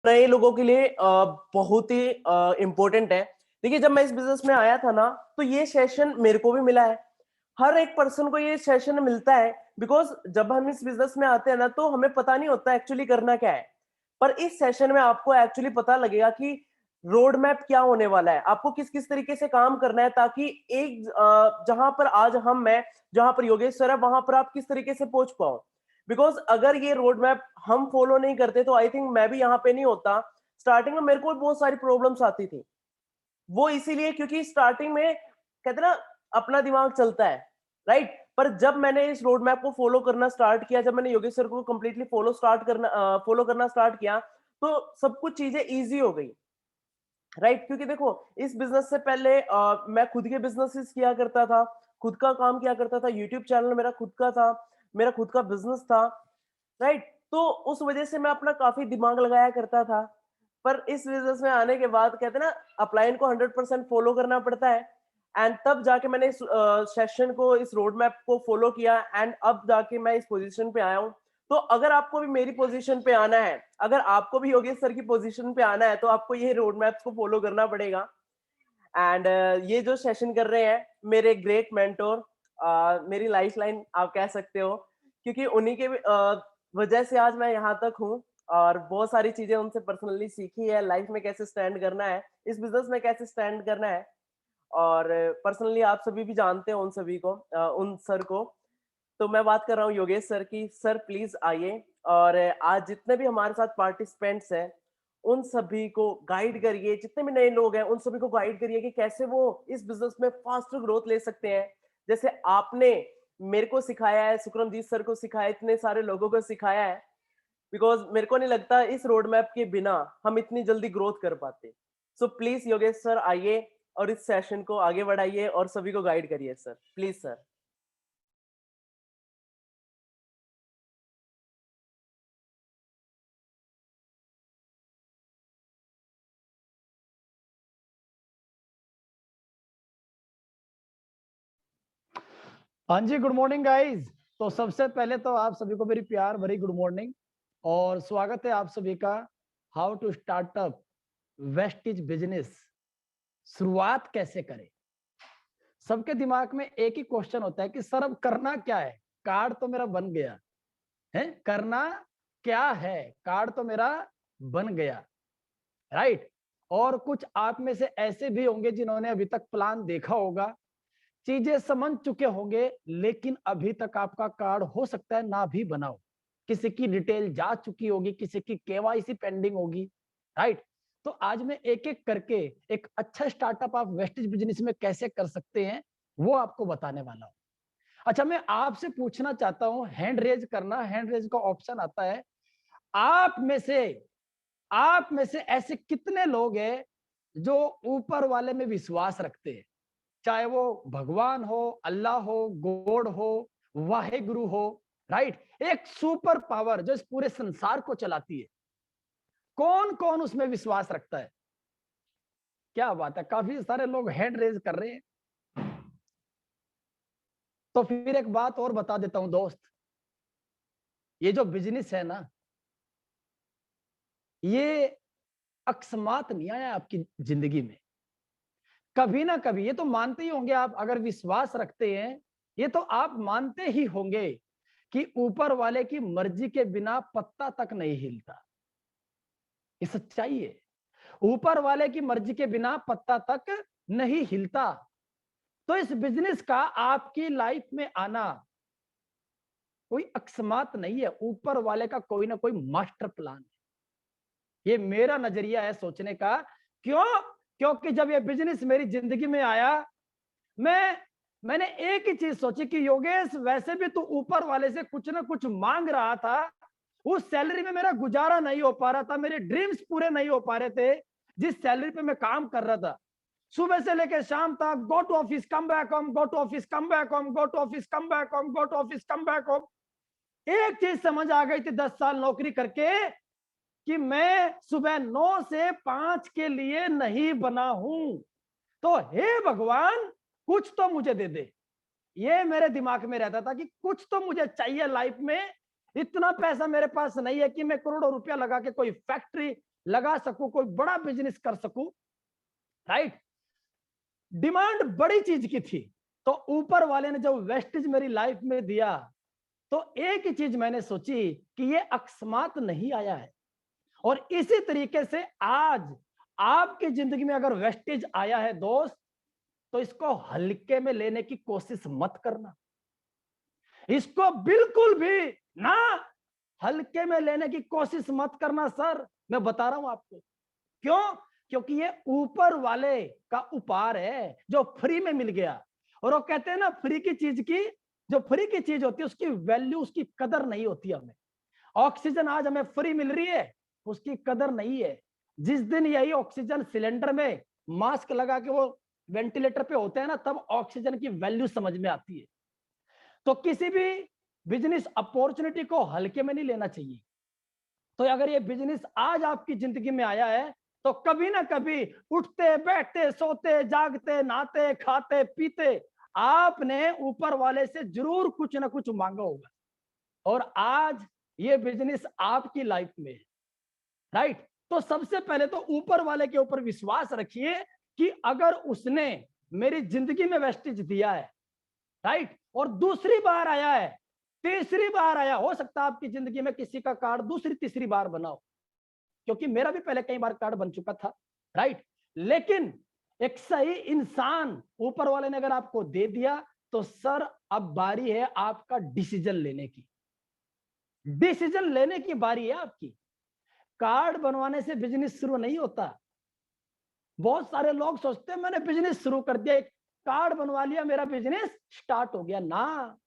नए लोगों के लिए बहुत ही इम्पोर्टेंट है। देखिए, जब मैं इस बिजनेस में आया था ना, तो ये सेशन मेरे को भी मिला है। हर एक पर्सन को ये सेशन मिलता है, बिकॉज जब हम इस बिजनेस में आते हैं ना, तो हमें पता नहीं होता एक्चुअली करना क्या है। पर इस सेशन में आपको एक्चुअली पता लगेगा कि रोड मैप क्या होने वाला है, आपको किस किस तरीके से काम करना है, ताकि एक जहां पर आज मैं जहां पर योगेश सर है, वहां पर आप किस तरीके से पहुंच पाओ। बिकॉज अगर ये रोड मैप हम फॉलो नहीं करते, तो आई थिंक मैं भी यहाँ पे नहीं होता। स्टार्टिंग में मेरे को बहुत सारी प्रॉब्लम्स आती थी, वो इसीलिए क्योंकि स्टार्टिंग में कहते ना अपना दिमाग चलता है, राइट। पर जब मैंने इस रोड मैप को फॉलो करना स्टार्ट किया, जब मैंने योगेश सर को कंप्लीटली फॉलो करना स्टार्ट किया, तो सब कुछ चीजें इजी हो गई, राइट। क्योंकि देखो, इस बिजनेस से पहले मैं खुद के बिजनेसेस किया करता था, खुद का काम किया करता था, यूट्यूब चैनल मेरा खुद का था, मेरा खुद का बिजनेस था, राइट। तो उस वजह से मैं अपना काफी दिमाग लगाया करता था। पर इस बिजनेस में आने के बाद कहते हैं ना, अपलाइन को 100% फॉलो करना पड़ता है। एंड तब जाके मैंने इस सेशन को, इस रोड मैप को फॉलो किया, एंड अब जाके मैं इस पोजीशन पे आया हूँ। तो अगर आपको भी मेरी पोजीशन पे आना है, अगर आपको भी योगेश सर की पोजीशन पे आना है, तो आपको ये रोड मैप्स को फॉलो करना पड़ेगा। एंड ये जो सेशन कर रहे हैं मेरे ग्रेट मेंटोर, मेरी लाइफ लाइन आप कह सकते हो, क्योंकि उन्हीं के वजह से आज मैं यहाँ तक हूँ। और बहुत सारी चीजें उनसे पर्सनली सीखी है, लाइफ में कैसे स्टैंड करना है, इस बिजनेस में कैसे स्टैंड करना है। और पर्सनली आप सभी भी जानते हो उन सभी को, उन सर को। तो मैं बात कर रहा हूँ योगेश सर की। सर प्लीज आइए, और आज जितने भी हमारे साथ पार्टिसिपेंट्स हैं, उन सभी को गाइड करिए, जितने भी नए लोग हैं उन सभी को गाइड करिए कि कैसे वो इस बिजनेस में फास्ट ग्रोथ ले सकते हैं, जैसे आपने मेरे को सिखाया है, सुक्रमजीत सर को सिखाया, इतने सारे लोगों को सिखाया है। बिकॉज मेरे को नहीं लगता इस रोड मैप के बिना हम इतनी जल्दी ग्रोथ कर पाते। सो प्लीज योगेश सर आइए और इस सेशन को आगे बढ़ाइए और सभी को गाइड करिए सर, प्लीज सर। हाँ जी, गुड मॉर्निंग गाइस। तो सबसे पहले तो आप सभी को मेरी प्यार भरी गुड मॉर्निंग और स्वागत है आप सभी का how to start up wastage business. शुरुआत कैसे करें? सबके दिमाग में एक ही क्वेश्चन होता है कि सर अब करना क्या है? कार्ड तो मेरा बन गया है, करना क्या है? कार्ड तो मेरा बन गया, राइट। और कुछ आप में से ऐसे भी होंगे जिन्होंने अभी तक प्लान देखा होगा, चीजें समझ चुके होंगे, लेकिन अभी तक आपका कार्ड हो सकता है ना भी बनाओ। किसी की डिटेल जा चुकी होगी, किसी की केवाईसी पेंडिंग होगी, राइट। तो आज मैं एक एक करके एक अच्छा स्टार्टअप आप वेस्टेज बिजनेस में कैसे कर सकते हैं वो आपको बताने वाला हूं। अच्छा, मैं आपसे पूछना चाहता हूं, हैंड रेज करना, हैंड रेज का ऑप्शन आता है। आप में से आप में से ऐसे कितने लोग हैं जो ऊपर वाले में विश्वास रखते हैं? चाहे वो भगवान हो, अल्लाह हो, गॉड हो, वाहे गुरु हो, राइट। एक सुपर पावर जो इस पूरे संसार को चलाती है, कौन कौन उसमें विश्वास रखता है? क्या बात है, काफी सारे लोग हैंड रेज कर रहे हैं। तो फिर एक बात और बता देता हूं दोस्त, ये जो बिजनेस है ना, ये अकस्मात नहीं आया आपकी जिंदगी में। कभी ना कभी, ये तो मानते ही होंगे आप, अगर विश्वास रखते हैं, ये तो आप मानते ही होंगे कि ऊपर वाले की मर्जी के बिना पत्ता तक नहीं हिलता। ये सच्चाई है, ऊपर वाले की मर्जी के बिना पत्ता तक नहीं हिलता। तो इस बिजनेस का आपकी लाइफ में आना कोई अकस्मात नहीं है, ऊपर वाले का कोई ना कोई मास्टर प्लान है। ये मेरा नजरिया है सोचने का। क्यों? क्योंकि जब ये बिजनेस मेरी जिंदगी में आया, मैंने एक ही चीज सोची कि योगेश, वैसे भी तू ऊपर वाले से कुछ ना कुछ मांग रहा था, उस सैलरी में मेरा गुजारा नहीं हो पा रहा था, मेरे ड्रीम्स पूरे नहीं हो पा रहे थे जिस सैलरी पे मैं काम कर रहा था। सुबह से लेकर शाम तक go to office come back home, go to office come back home, go to office come back home, go to office come back home. एक चीज समझ आ गई थी 10 साल नौकरी करके, कि मैं सुबह 9 से 5 के लिए नहीं बना हूं। तो हे भगवान, कुछ तो मुझे दे दे। ये मेरे दिमाग में रहता था कि कुछ तो मुझे चाहिए लाइफ में। इतना पैसा मेरे पास नहीं है कि मैं करोड़ों रुपया लगा के कोई फैक्ट्री लगा सकूं, कोई बड़ा बिजनेस कर सकूं, राइट। डिमांड बड़ी चीज की थी, तो ऊपर वाले ने जब वेस्टेज मेरी लाइफ में दिया, तो एक ही चीज मैंने सोची कि ये अकस्मात नहीं आया है। और इसी तरीके से आज आपकी जिंदगी में अगर वेस्टेज आया है दोस्त, तो इसको हल्के में लेने की कोशिश मत करना। इसको बिल्कुल भी ना हल्के में लेने की कोशिश मत करना सर, मैं बता रहा हूं आपको। क्यों? क्योंकि ये ऊपर वाले का उपहार है जो फ्री में मिल गया। और वो कहते हैं ना, फ्री की चीज की, जो फ्री की चीज होती है उसकी वैल्यू, उसकी कदर नहीं होती हमें। ऑक्सीजन आज हमें फ्री मिल रही है, उसकी कदर नहीं है। जिस दिन यही ऑक्सीजन सिलेंडर में मास्क लगा के वो वेंटिलेटर पे होते हैं ना, तब ऑक्सीजन की वैल्यू समझ में आती है। तो किसी भी बिजनेस अपॉर्चुनिटी को हल्के में नहीं लेना चाहिए। तो अगर ये बिजनेस आज आपकी जिंदगी में आया है, तो कभी ना कभी उठते बैठते सोते जागते नहाते खाते पीते आपने ऊपर वाले से जरूर कुछ ना कुछ मांगा होगा। और आज ये बिजनेस आपकी लाइफ में है, राइट। तो सबसे पहले तो ऊपर वाले के ऊपर विश्वास रखिए कि अगर उसने मेरी जिंदगी में वेस्टेज दिया है, राइट, और दूसरी बार आया है, तीसरी बार आया, हो सकता है आपकी जिंदगी में किसी का कार्ड दूसरी तीसरी बार बनाओ, क्योंकि मेरा भी पहले कई बार कार्ड बन चुका था, राइट। लेकिन एक सही इंसान ऊपर वाले ने अगर आपको दे दिया, तो सर अब बारी है आपका डिसीजन लेने की। डिसीजन लेने की बारी है आपकी। कार्ड बनवाने से बिजनेस शुरू नहीं होता। बहुत सारे लोग सोचते हैं मैंने बिजनेस शुरू कर दिया, कार्ड बनवा लिया, मेरा बिजनेस स्टार्ट हो गया ना।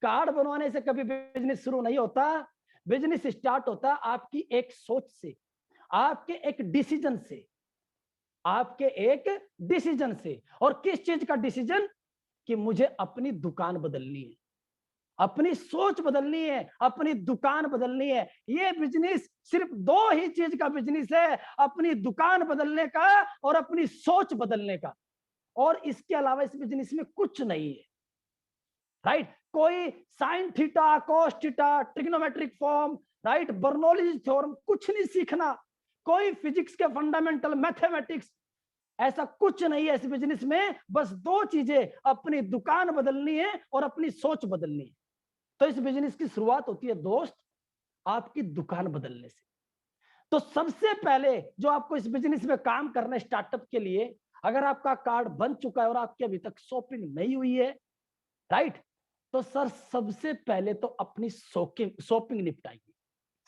कार्ड बनवाने से कभी बिजनेस शुरू नहीं होता। बिजनेस स्टार्ट होता आपकी एक सोच से, आपके एक डिसीजन से, आपके एक डिसीजन से। और किस चीज का डिसीजन? कि मुझे अपनी दुकान बदलनी है, अपनी सोच बदलनी है, अपनी दुकान बदलनी है। ये बिजनेस सिर्फ दो ही चीज का बिजनेस है, अपनी दुकान बदलने का और अपनी सोच बदलने का। और इसके अलावा इस बिजनेस में कुछ नहीं है, राइट। कोई sine theta cos theta trigonometric form, right, Bernoulli's theorem कुछ नहीं सीखना, कोई फिजिक्स के फंडामेंटल मैथमेटिक्स, ऐसा कुछ नहीं है इस बिजनेस में। बस दो चीजें, अपनी दुकान बदलनी है और अपनी सोच बदलनी है। तो इस बिजनेस की शुरुआत होती है दोस्त आपकी दुकान बदलने से। तो सबसे पहले जो आपको इस बिजनेस में काम करना है स्टार्टअप के लिए, अगर आपका कार्ड बन चुका है और आपकी अभी तक शॉपिंग नहीं हुई है, राइट, तो सर सबसे पहले तो अपनी शॉपिंग निपटाइए।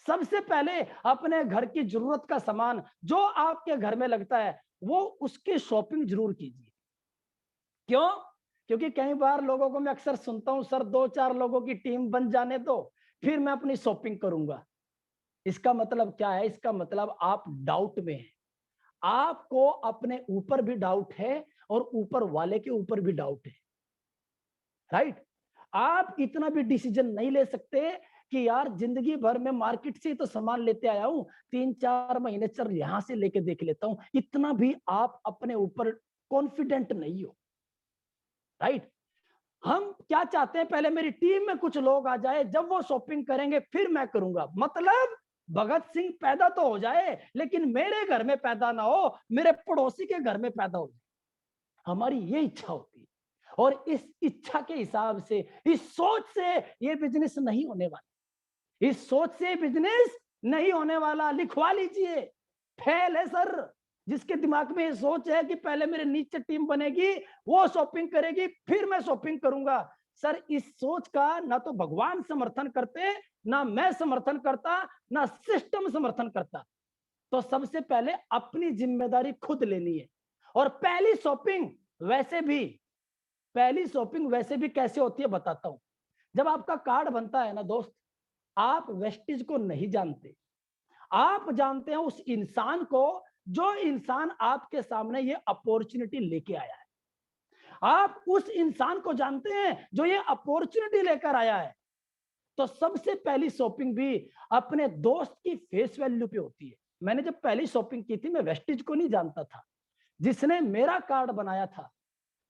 सबसे पहले अपने घर की जरूरत का सामान जो आपके घर में लगता है, वो उसकी शॉपिंग जरूर कीजिए। क्यों? क्योंकि कई बार लोगों को मैं अक्सर सुनता हूं, सर 2-4 लोगों की टीम बन जाने दो, फिर मैं अपनी शॉपिंग करूंगा। इसका मतलब क्या है? इसका मतलब आप डाउट में हैं। आपको अपने ऊपर भी डाउट है और ऊपर वाले के ऊपर भी डाउट है, राइट। आप इतना भी डिसीजन नहीं ले सकते कि यार जिंदगी भर में मार्केट से ही तो सामान लेते आया हूं, 3-4 महीने चल यहां से लेके देख लेता हूं, इतना भी आप अपने ऊपर कॉन्फिडेंट नहीं हो, राइट। हम क्या चाहते हैं? पहले मेरी टीम में कुछ लोग आ जाए, जब वो शॉपिंग करेंगे फिर मैं करूंगा। मतलब भगत सिंह पैदा तो हो जाए, लेकिन मेरे घर में पैदा ना हो, मेरे पड़ोसी के घर में पैदा हो जाए। हमारी ये इच्छा होती है, और इस इच्छा के हिसाब से, इस सोच से ये बिजनेस नहीं होने वाला। इस सोच से बिजनेस नहीं होने वाला। लिखवा लीजिए, फेल है सर। जिसके दिमाग में ये सोच है कि पहले मेरे नीचे टीम बनेगी, वो शॉपिंग करेगी, फिर मैं शॉपिंग करूंगा, सर इस सोच का ना तो भगवान समर्थन करते, ना मैं समर्थन करता, ना सिस्टम समर्थन करता। तो सबसे पहले अपनी जिम्मेदारी खुद लेनी है। और पहली शॉपिंग वैसे भी कैसे होती है बताता हूं। जब आपका कार्ड बनता है ना दोस्त, आप वेस्टेज को नहीं जानते, आप जानते हैं उस इंसान को, जो इंसान आपके सामने ये अपॉर्चुनिटी लेके आया है। आप उस इंसान को जानते हैं जो ये अपॉर्चुनिटी लेकर आया है। तो सबसे पहली शॉपिंग भी अपने दोस्त की फेस वैल्यू पे होती है। मैंने जब पहली शॉपिंग की थी, मैं वेस्टेज को नहीं जानता था। जिसने मेरा कार्ड बनाया था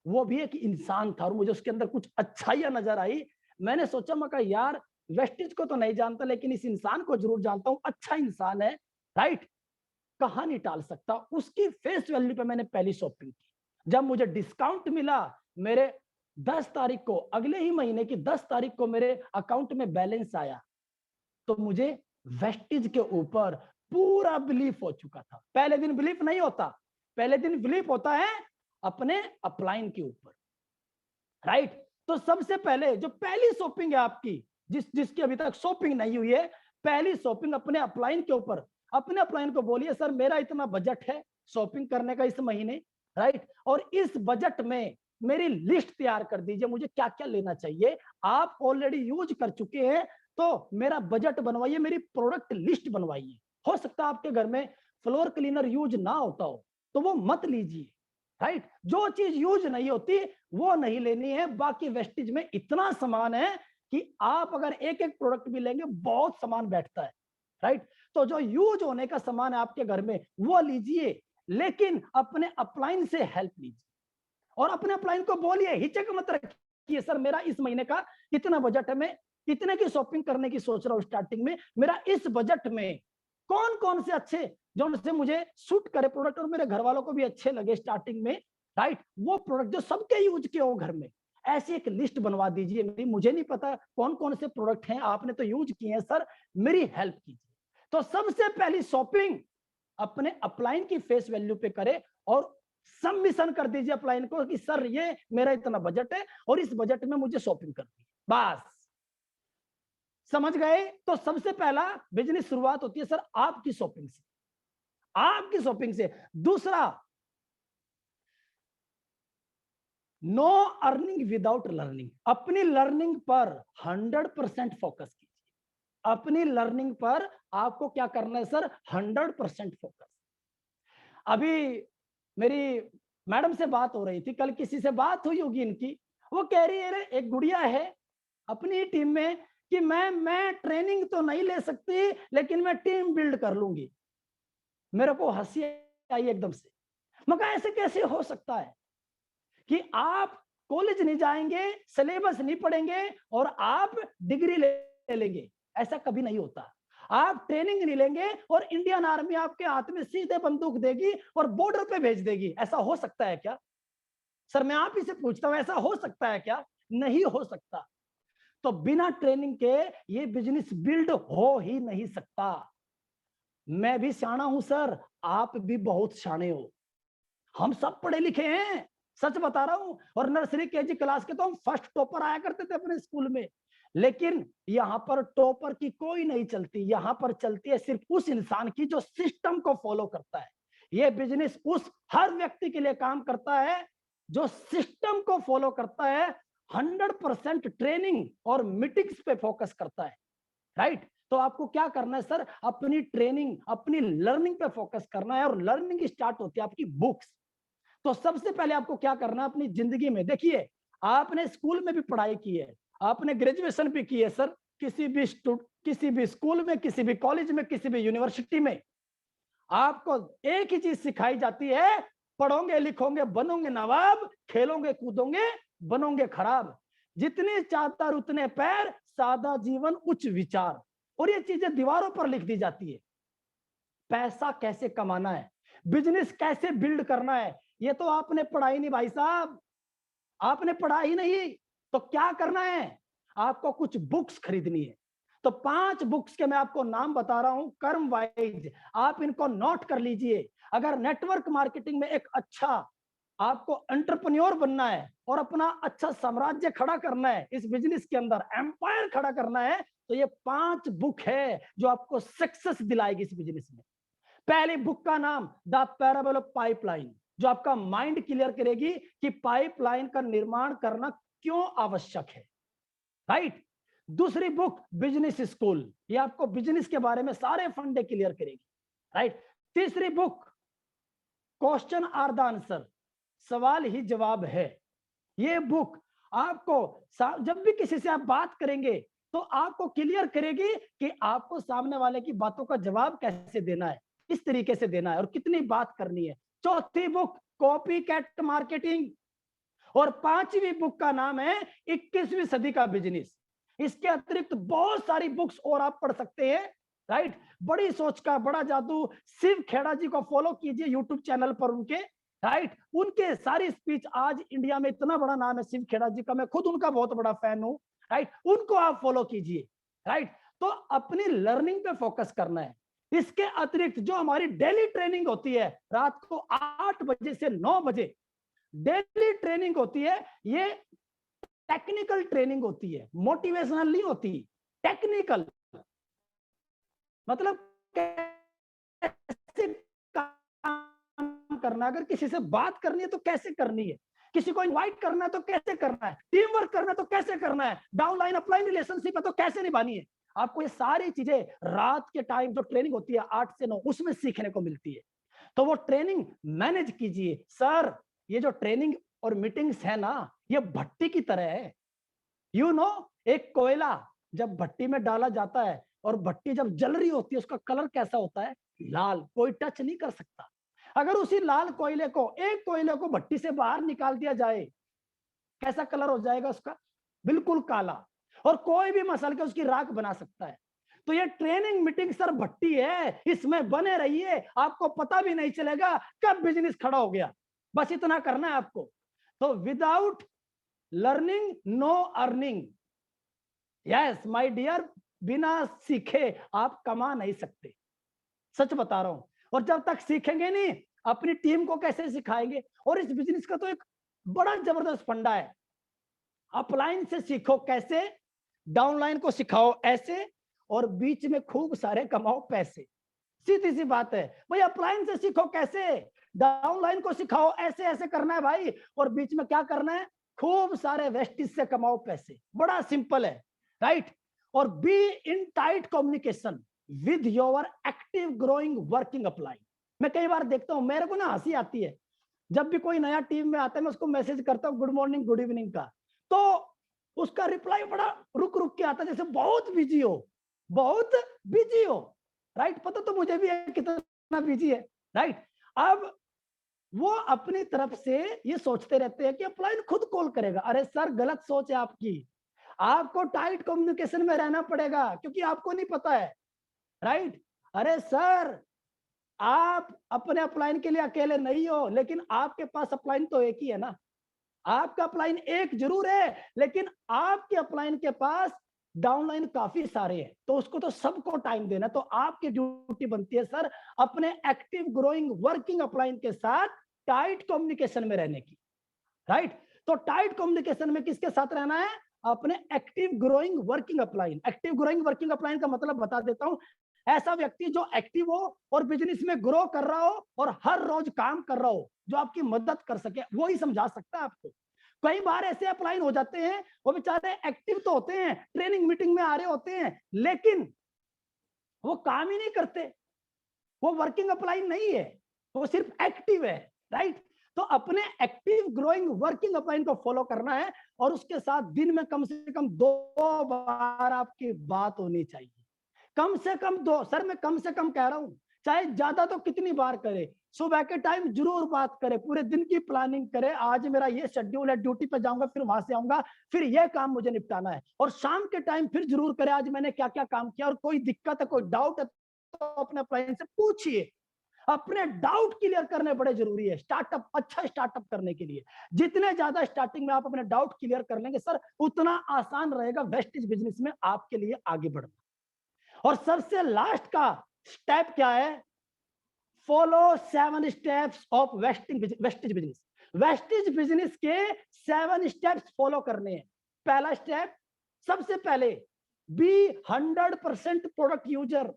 वो भी एक इंसान था, और मुझे उसके अंदर कुछ अच्छाइयां नजर आई। मैंने सोचा, मैं कहा यार वेस्टेज को तो नहीं जानता, लेकिन इस इंसान को जरूर जानता हूं, अच्छा इंसान है, राइट। कहां नहीं टाल सकता, उसकी फेस वैल्यू पे मैंने पहली शॉपिंग की। जब मुझे डिस्काउंट मिला, मेरे 10 तारीख को, अगले ही महीने की 10 तारीख को मेरे अकाउंट में बैलेंस आया, तो मुझे वेस्टिज के ऊपर पूरा बिलीफ हो चुका था। पहले दिन बिलीफ नहीं होता, पहले दिन बिलीफ होता है अपने अपलाइन के ऊपर, राइट। तो सबसे पहले जो पहली शॉपिंग है आपकी, जिसकी अभी तक शॉपिंग नहीं हुई है, पहली शॉपिंग अपने अपलाइन के ऊपर। अपने अपलाइन को बोलिए, सर मेरा इतना बजट है शॉपिंग करने का इस महीने, राइट, और इस बजट में मेरी लिस्ट तैयार कर दीजिए, मुझे क्या क्या लेना चाहिए। आप ऑलरेडी यूज कर चुके हैं तो मेरा बजट बनवाइए, मेरी प्रोडक्ट लिस्ट बनवाइए। हो सकता है आपके घर में फ्लोर क्लीनर यूज ना होता हो तो वो मत लीजिए, राइट। जो चीज यूज नहीं होती वो नहीं लेनी है। बाकी वेस्टेज में इतना सामान है कि आप अगर एक एक प्रोडक्ट भी लेंगे बहुत सामान बैठता है, राइट। तो जो यूज होने का सामान है आपके घर में वो लीजिए, लेकिन अपने अपलाइन से हेल्प लीजिए और अपने अपलाइन को बोलिए, हिचक मत रखिए, सर मेरा इस महीने का इतना बजट है, मैं इतने की शॉपिंग करने की सोच रहा हूं स्टार्टिंग में, मेरा इस बजट में कौन कौन से अच्छे जो उनसे मुझे सूट करे प्रोडक्ट और मेरे घर वालों को भी अच्छे लगे स्टार्टिंग में, राइट, वो प्रोडक्ट जो सबके यूज के हो घर में, ऐसी एक लिस्ट बनवा दीजिए मेरी। मुझे नहीं पता कौन कौन से प्रोडक्ट हैं, आपने तो यूज किए हैं सर, मेरी हेल्प कीजिए। तो सबसे पहली शॉपिंग अपने अपलाइन की फेस वैल्यू पे करे और सबमिशन कर दीजिए अपलाइन को कि सर ये मेरा इतना बजट है और इस बजट में मुझे शॉपिंग करनी है, बस। समझ गए? तो सबसे पहला बिजनेस शुरुआत होती है सर आपकी शॉपिंग से, आपकी शॉपिंग से। दूसरा, नो अर्निंग विदाउट लर्निंग। अपनी लर्निंग पर 100% फोकस कीजिए। अपनी लर्निंग पर आपको क्या करना है सर? 100% फोकस। अभी मेरी मैडम से बात हो रही थी, कल किसी से बात हुई होगी इनकी, वो कह रही है एक गुड़िया है अपनी टीम में कि मैं ट्रेनिंग तो नहीं ले सकती लेकिन मैं टीम बिल्ड कर लूंगी। मेरे को हंसी आई एकदम से। मैं कहा ऐसे कैसे हो सकता है कि आप कॉलेज नहीं जाएंगे, सिलेबस नहीं पढ़ेंगे और आप डिग्री ले लेंगे? ऐसा कभी नहीं होता। आप ट्रेनिंग नहीं लेंगे और इंडियन आर्मी आपके हाथ में सीधे बंदूक देगी और बॉर्डर पे भेज देगी। ऐसा हो सकता है क्या? सर मैं आप ही से पूछता हूं, ऐसा हो सकता है क्या? नहीं हो सकता। तो बिना ट्रेनिंग के ये बिजनेस बिल्ड हो ही नहीं सकता। मैं भी शाना हूं सर, आप भी बहुत शाने हो, हम सब पढ़े लिखे हैं, सच बता रहा हूं। और नर्सरी केजी क्लास के तो हम फर्स्ट टॉपर आया करते थे अपने स्कूल में। लेकिन यहां पर टॉपर की कोई नहीं चलती, यहां पर चलती है सिर्फ उस इंसान की जो सिस्टम को फॉलो करता है। ये बिजनेस उस हर व्यक्ति के लिए काम करता है जो सिस्टम को फॉलो करता है, 100% ट्रेनिंग और मीटिंग्स पे फोकस करता है, राइट। तो आपको क्या करना है सर? अपनी ट्रेनिंग, अपनी लर्निंग पे फोकस करना है और लर्निंग स्टार्ट होती है आपकी बुक्स। तो सबसे पहले आपको क्या करना है अपनी जिंदगी में? देखिए, आपने स्कूल में भी पढ़ाई की है, आपने ग्रेजुएशन भी की है सर, किसी भी स्कूल में, किसी भी कॉलेज में, किसी भी यूनिवर्सिटी में आपको एक ही चीज सिखाई जाती है, पढ़ोगे लिखोगे बनोगे नवाब, खेलोगे कूदोगे बनोगे खराब। जितने चादर उतने पैर, सादा जीवन उच्च विचार। और ये चीजें दीवारों पर लिख दी जाती है। पैसा कैसे कमाना है, बिजनेस कैसे बिल्ड करना है, ये तो आपने पढ़ाई नहीं भाई साहब, आपने पढ़ा ही नहीं। तो क्या करना है? आपको कुछ बुक्स खरीदनी है। तो 5 बुक्स के मैं आपको नाम बता रहा हूं कर्म वाइज, आप इनको नोट कर लीजिए। अगर नेटवर्क मार्केटिंग में एक अच्छा आपको एंटरप्रेन्योर बनना है और अपना अच्छा साम्राज्य खड़ा करना है, इस बिजनेस के अंदर एम्पायर खड़ा करना है, तो ये 5 बुक है जो आपको सक्सेस दिलाएगी इस बिजनेस में। पहली बुक का नाम द पैराबल ऑफ पाइपलाइन, जो आपका माइंड क्लियर करेगी कि पाइपलाइन का निर्माण करना क्यों आवश्यक है, राइट। दूसरी बुक बिजनेस स्कूल, ये आपको बिजनेस के बारे में सारे फंडे क्लियर करेगी, राइट। तीसरी book question are the answer, सवाल ही जवाब है। ये बुक आपको जब भी किसी से आप बात करेंगे तो आपको क्लियर करेगी कि आपको सामने वाले की बातों का जवाब कैसे देना है, इस तरीके से देना है और कितनी बात करनी है। चौथी बुक कॉपी कैट मार्केटिंग और 5वीं बुक का नाम है 21वीं सदी का बिजनेस। इसके अतिरिक्त बहुत सारी बुक्स और आप पढ़ सकते हैं, राइट। बड़ी सोच का बड़ा जादू, शिव खेड़ा जी को फॉलो कीजिए यूट्यूब चैनल पर उनके, राइट। उनके सारी स्पीच, आज इंडिया में इतना बड़ा नाम है शिव खेड़ा जी का, मैं खुद उनका बहुत बड़ा फैन हूं, राइट। उनको आप फॉलो कीजिए, राइट। तो अपनी लर्निंग पे फोकस करना है। इसके अतिरिक्त जो हमारी डेली ट्रेनिंग होती है, रात को 8 बजे से 9 बजे डेली ट्रेनिंग होती है, ये टेक्निकल ट्रेनिंग होती है, मोटिवेशनल नहीं होती, टेक्निकल। मतलब कैसे काम करना, अगर किसी से बात करनी है तो कैसे करनी है, किसी को इनवाइट करना है तो कैसे करना है, टीम वर्क करना है तो कैसे करना है, डाउनलाइन अपलाइन रिलेशनशिप है तो कैसे निभानी है। आपको ये सारी चीजें रात के टाइम जो ट्रेनिंग होती है 8 से 9, उसमें सीखने को मिलती है। तो वो ट्रेनिंग मैनेज कीजिए। सर, ये जो ट्रेनिंग और मीटिंग्स है ना, ये भट्टी की तरह है। एक कोयला जब भट्टी में डाला जाता है और भट्टी जब जल रही होती है, उसका कलर कैसा होता है? लाल, कोई टच नहीं कर सकता। अगर उसी लाल कोयले को, एक कोयले को भट्टी से बाहर निकाल दिया जाए, कैसा कलर हो जाएगा उसका? बिल्कुल काला। और कोई भी मसल के उसकी राख बना सकता है। तो ये ट्रेनिंग मीटिंग सर भट्टी है, इसमें बने रहिए, आपको पता भी नहीं चलेगा कब बिजनेस खड़ा हो गया। बस इतना करना है आपको। तो without learning no earning. Yes my dear, बिना सीखे आप कमा नहीं सकते, सच बता रहा हूं। और जब तक सीखेंगे नहीं, अपनी टीम को कैसे सिखाएंगे? और इस बिजनेस का तो एक बड़ा जबरदस्त फंडा है, अपलाइन से सीखो कैसे, डाउनलाइन को सिखाओ ऐसे, और बीच में खूब सारे कमाओ पैसे। सीधी सी बात है भाई, अपलाइन से सीखो कैसे, डाउनलाइन को सिखाओ ऐसे ऐसे करना है भाई, और बीच में क्या करना है? खूब सारे वेस्टेज से कमाओ पैसे। बड़ा सिंपल है, राइट। और be in tight communication with your active growing working upline. मैं कई बार देखता हूं, मेरे को ना हंसी आती है, जब भी कोई नया टीम में आता है मैं उसको मैसेज करता हूँ गुड मॉर्निंग गुड इवनिंग का, तो उसका रिप्लाई बड़ा रुक रुक के आता है, जैसे बहुत बिजी हो, बहुत बिजी हो, राइट। पता तो मुझे भी है कितना बिजी है, राइट। अब वो अपनी तरफ से ये सोचते रहते हैं कि अपलाइन खुद कॉल करेगा। अरे सर, गलत सोच है आपकी। आपको टाइट कम्युनिकेशन में रहना पड़ेगा, क्योंकि आपको नहीं पता है, राइट। अरे सर, आप अपने अपलाइन के लिए अकेले नहीं हो, लेकिन आपके पास अपलाइन तो एक ही है ना। आपका अपलाइन एक जरूर है, लेकिन आपके अपलाइन के पास डाउनलाइन काफी सारे हैं, तो उसको तो सबको टाइम देना। तो आपकी ड्यूटी बनती है सर, अपने एक्टिव ग्रोइंग वर्किंग अपलाइन के साथ टाइट कम्युनिकेशन में रहने की, राइट। तो टाइट कम्युनिकेशन में किसके साथ रहना है? अपने active growing working upline. Active growing working upline का मतलब बता देता हूं, ऐसा व्यक्ति जो एक्टिव हो और बिजनेस में ग्रो कर रहा हो और हर रोज काम कर रहा हो, जो आपकी मदद कर सके, वो ही समझा सकता है आपको। कई बार ऐसे अपलाइन हो जाते हैं, वो बेचारे एक्टिव तो होते हैं, ट्रेनिंग मीटिंग में आ रहे होते हैं, लेकिन वो काम ही नहीं करते, वो वर्किंग अपलाइन नहीं है, वो सिर्फ एक्टिव है, राइट। तो अपने एक्टिव ग्रोइंग वर्किंग अपलाइन को फॉलो करना है, और उसके साथ दिन में कम से कम 2 बार आपकी बात होनी चाहिए। कम से कम 2, सर मैं कम से कम कह रहा हूं, चाहे ज्यादा तो कितनी बार करे, सुबह के टाइम जरूर बात करे, पूरे दिन की प्लानिंग करे, आज मेरा ये शेड्यूल है, ड्यूटी पे जाऊंगा, फिर वहां से आऊंगा, फिर ये काम मुझे निपटाना है। और शाम के टाइम फिर जरूर करे, आज मैंने क्या क्या काम किया, और कोई दिक्कत है, कोई डाउट है तो अपने क्लाइंट से पूछिए। अपने डाउट क्लियर करने बड़े जरूरी है स्टार्टअप, अच्छा स्टार्टअप करने के लिए। जितने ज्यादा स्टार्टिंग में आप अपने डाउट क्लियर कर लेंगे सर, उतना आसान रहेगा वेस्टेज बिजनेस में आपके लिए आगे बढ़ना। और सबसे लास्ट का स्टेप क्या है? Follow 7 steps of wastage business. Wastage business के 7 स्टेप्स फॉलो करने हैं। पहला स्टेप, सबसे पहले be 100% product user.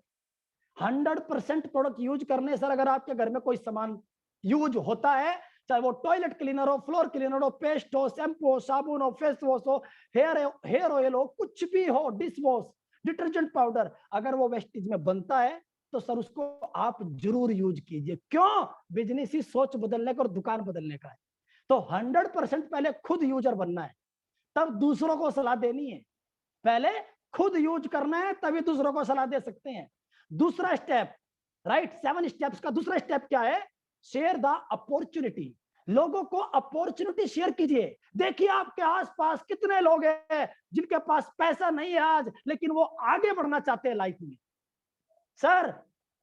100% product use करने सर, अगर आपके घर में कोई सामान यूज होता है, चाहे वो टॉयलेट क्लीनर हो, फ्लोर क्लीनर हो, पेस्ट हो, शैम्पू हो, साबुन हो, फेस वॉश हो, हेयर ऑयल हो, कुछ भी हो, डिश वॉश, डिटर्जेंट पाउडर, अगर वो वेस्टेज में बनता है तो सर उसको आप जरूर यूज कीजिए। क्यों? बिजनेस ही सोच बदलने का और दुकान बदलने का है। तो 100% पहले खुद यूजर बनना है, तब दूसरों को सलाह देनी है। पहले खुद यूज करना है, तभी दूसरों को सलाह दे सकते हैं। दूसरा स्टेप, राइट, 7 स्टेप्स का दूसरा स्टेप क्या है? Share the opportunity. लोगों को अपॉर्चुनिटी शेयर कीजिए। देखिए आपके आसपास कितने लोग हैं जिनके पास पैसा नहीं है आज, लेकिन वो आगे बढ़ना चाहते हैं लाइफ में। सर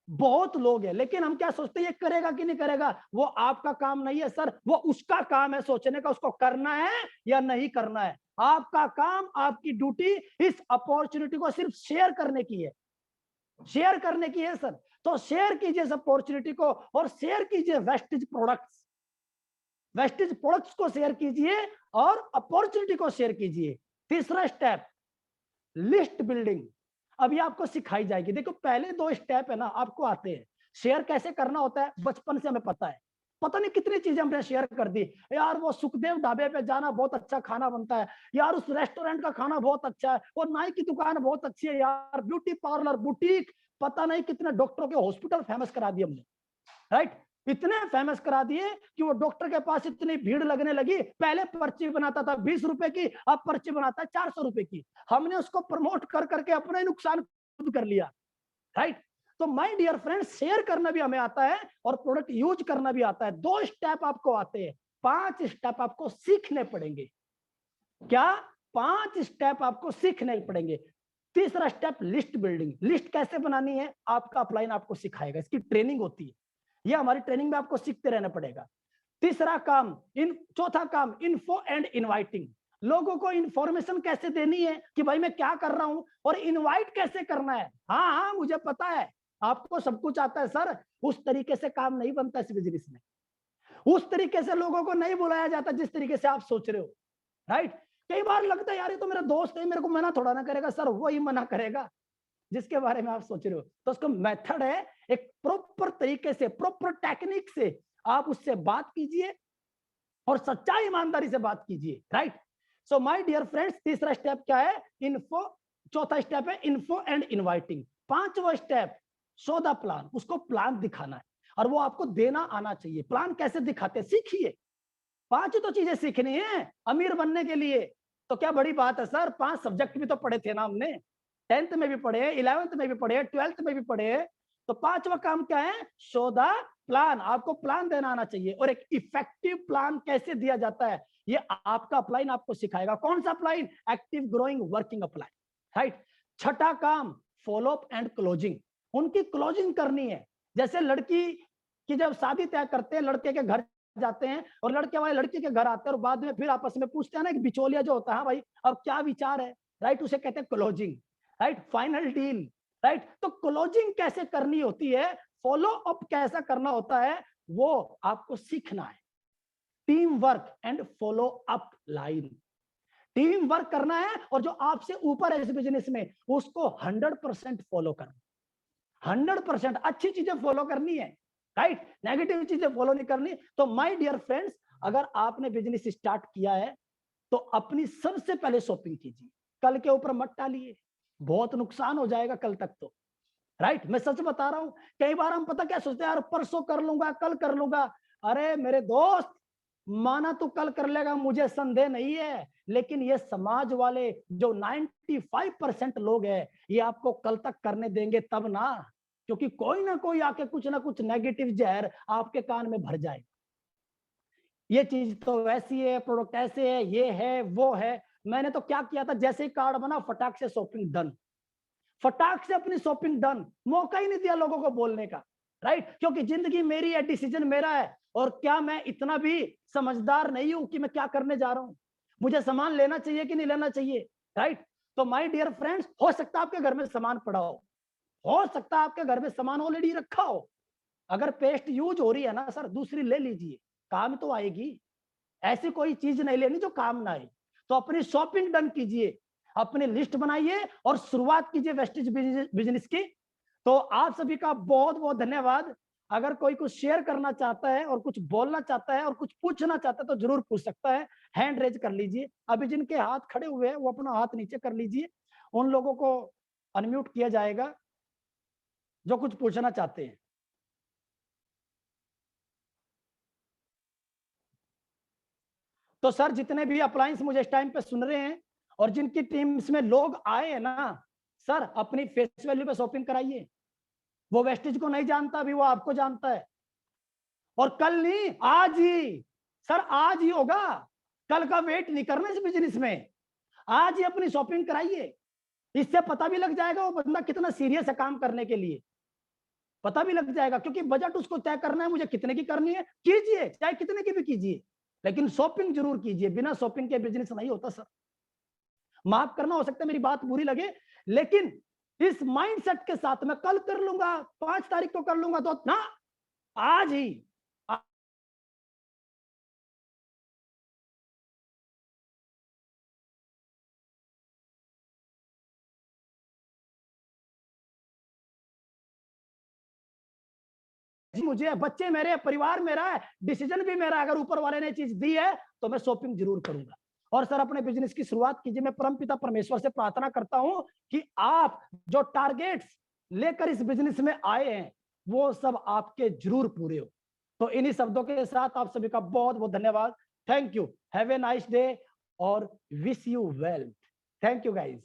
बहुत लोग हैं, लेकिन हम क्या सोचते हैं ये करेगा कि नहीं करेगा, वो आपका काम नहीं है सर, वो उसका काम है सोचने का उसको करना है या नहीं करना है। आपका काम, आपकी ड्यूटी इस अपॉर्चुनिटी को सिर्फ शेयर करने की है, शेयर करने की है सर। तो शेयर कीजिए इस अपॉर्चुनिटी को और शेयर कीजिए वेस्टेज प्रोडक्ट्स, वेस्टेज प्रोडक्ट्स को शेयर कीजिए और अपॉर्चुनिटी को शेयर कीजिए। तीसरा स्टेप लिस्ट बिल्डिंग, अभी आपको सिखाई जाएगी। देखो पहले दो स्टेप है ना आपको आते हैं, शेयर कैसे करना होता है बचपन से हमें पता है, पता नहीं कितनी चीजें हमने शेयर कर दी। यार वो सुखदेव ढाबे पे जाना, बहुत अच्छा खाना बनता है यार, उस रेस्टोरेंट का खाना बहुत अच्छा है, वो नाई की दुकान बहुत अच्छी है यार, ब्यूटी पार्लर, बुटीक, पता नहीं कितने डॉक्टरों के हॉस्पिटल फेमस करा दिए हमने, राइट। इतने फेमस करा दिए कि वो डॉक्टर के पास इतनी भीड़ लगने लगी, पहले पर्ची बनाता था 20 रुपए की, अब पर्ची बनाता है 400 रुपए की। हमने उसको प्रमोट कर करके अपना ही नुकसान खुद कर लिया, राइट। तो माय डियर फ्रेंड्स, शेयर करना भी हमें आता है और प्रोडक्ट यूज करना भी आता है। दो स्टेप आपको आते हैं, 5 स्टेप आपको सीखने पड़ेंगे। क्या? 5 स्टेप आपको सीखने पड़ेंगे। तीसरा स्टेप लिस्ट बिल्डिंग, लिस्ट कैसे बनानी है आपका अपलाइन आपको सिखाएगा, इसकी ट्रेनिंग होती है, ये हमारी ट्रेनिंग में आपको सीखते रहना पड़ेगा। तीसरा काम चौथा काम इन्फो एंड इनवाइटिंग, लोगों को इंफॉर्मेशन कैसे देनी है कि भाई मैं क्या कर रहा हूं, और इनवाइट कैसे करना है। हाँ हाँ मुझे पता है आपको सब कुछ आता है सर, उस तरीके से काम नहीं बनता इस बिजनेस में, उस तरीके से लोगों को नहीं बुलाया जाता जिस तरीके से आप सोच रहे हो, राइट। कई बार लगता है यार ये तो मेरा दोस्त है, मेरे को मना थोड़ा ना करेगा, सर वही मना करेगा जिसके बारे में आप सोच रहे हो। तो उसका मेथड है, एक प्रॉपर तरीके से, प्रॉपर टेक्निक से आप उससे बात कीजिए और सच्चाई ईमानदारी से बात कीजिए, right. So my dear friends, तीसरा स्टेप क्या है? इन्फो। चौथा स्टेप है इन्फो एंड इनवाइटिंग। पांचवा स्टेप शो द प्लान, उसको प्लान दिखाना है और वो आपको देना आना चाहिए। प्लान कैसे दिखाते हैं सीखिए, 5 तो चीजें सीखनी है अमीर बनने के लिए। तो क्या बड़ी बात है सर, 5 सब्जेक्ट भी तो पढ़े थे ना हमने, 10th में भी पढ़े, 11th में भी पढ़े, 12th में भी पढ़े। तो 5वां काम क्या है? शो द प्लान, आपको प्लान देना आना चाहिए। और एक इफेक्टिव प्लान कैसे दिया जाता है ये आपका अपलाइन आपको सिखाएगा। कौन सा upline? Active growing working upline, right. छठा काम फॉलो अप एंड क्लोजिंग, उनकी क्लोजिंग करनी है। जैसे लड़की की जब शादी तय करते हैं, लड़के के घर जाते हैं और लड़के वाले लड़की के घर आते हैं और बाद में फिर आपस में पूछते हैं ना, एक बिचौलिया जो होता है, हाँ भाई अब क्या विचार है, राइट, उसे कहते हैं closing, right, final deal, right. तो क्लोजिंग कैसे करनी होती है, फॉलो अप कैसा करना होता है, वो आपको सीखना है। Team work and follow up line, team work करना है और जो आपसे ऊपर है इस बिजनेस में उसको 100% फॉलो करना, 100% अच्छी चीजें फॉलो करनी है, राइट, नेगेटिव चीजें फॉलो नहीं करनी। तो माय डियर फ्रेंड्स, अगर आपने बिजनेस स्टार्ट किया है तो अपनी सबसे पहले शॉपिंग कीजिए, कल के ऊपर मत टालिए, बहुत नुकसान हो जाएगा कल तक तो, राइट। मैं सच बता रहा हूं, कई बार हम पता क्या सोचते हैं, यार परसों कर लूंगा, कल कर लूंगा। अरे मेरे दोस्त, माना तू कल कर लेगा, मुझे संदेह नहीं है, लेकिन ये समाज वाले जो 95% लोग हैं ये आपको कल तक करने देंगे तब ना, क्योंकि कोई ना कोई आके कुछ ना कुछ नेगेटिव जहर आपके कान में भर जाए, ये चीज तो वैसी है, प्रोडक्ट ऐसे है, ये है वो है। मैंने तो क्या किया था, जैसे ही कार्ड बना फटाक से शॉपिंग डन, फटाक से अपनी शॉपिंग डन, मौका ही नहीं दिया लोगों को बोलने का, राइट। क्योंकि जिंदगी मेरी है, डिसीजन मेरा है, और क्या मैं इतना भी समझदार नहीं हूं कि मैं क्या करने जा रहा हूं, मुझे सामान लेना चाहिए कि नहीं लेना चाहिए, राइट। तो माय डियर फ्रेंड्स, हो सकता है आपके घर में सामान पड़ा हो सकता है आपके घर में सामान ऑलरेडी रखा हो, अगर पेस्ट यूज हो रही है ना सर, दूसरी ले लीजिए, काम तो आएगी। ऐसी कोई चीज नहीं लेनी जो काम ना आए। तो अपनी शॉपिंग डन कीजिए, अपनी लिस्ट बनाइए और शुरुआत कीजिए वेस्टेज बिजनेस की। तो आप सभी का बहुत बहुत धन्यवाद। अगर कोई कुछ शेयर करना चाहता है और कुछ बोलना चाहता है और कुछ पूछना चाहता है तो जरूर पूछ सकता है, हैंड रेज कर लीजिए। अभी जिनके हाथ खड़े हुए हैं वो अपना हाथ नीचे कर लीजिए, उन लोगों को अनम्यूट किया जाएगा जो कुछ पूछना चाहते हैं। तो सर जितने भी अप्लायंस मुझे इस टाइम पे सुन रहे हैं और जिनकी टीम्स में लोग आए हैं ना सर, अपनी फेस वैल्यू पे शॉपिंग कराइए। वो वेस्टेज को नहीं जानता, अभी वो आपको जानता है। और कल नहीं, आज ही सर, आज ही होगा, कल का वेट नहीं करना इस बिजनेस में, आज ही अपनी शॉपिंग कराइए। इससे पता भी लग जाएगा वो बंदा कितना सीरियस है काम करने के लिए। पता भी लग जाएगा, क्योंकि बजट उसको तय करना है, मुझे कितने की करनी है, कीजिए, चाहे कितने की भी कीजिए, लेकिन शॉपिंग जरूर कीजिए। बिना शॉपिंग के बिजनेस नहीं होता सर। माफ करना, हो सकता है मेरी बात बुरी लगे, लेकिन इस माइंडसेट के साथ मैं कल कर लूंगा, 5 तारीख को कर लूंगा, तो ना, आज ही मुझे, बच्चे मेरे, परिवार मेरा है, डिसीजन भी मेरा। अगर ऊपर वाले ने चीज दी है तो मैं शॉपिंग जरूर करूंगा। और सर अपने बिजनेस की शुरुआत कीजिए। मैं परमपिता परमेश्वर से प्रार्थना करता हूं कि आप जो टारगेट्स लेकर इस बिजनेस में आए हैं वो सब आपके जरूर पूरे हो। तो इन्हीं शब्दों के साथ आप सभी का बहुत बहुत धन्यवाद। Thank you, have a nice day और wish you well. Thank you guys.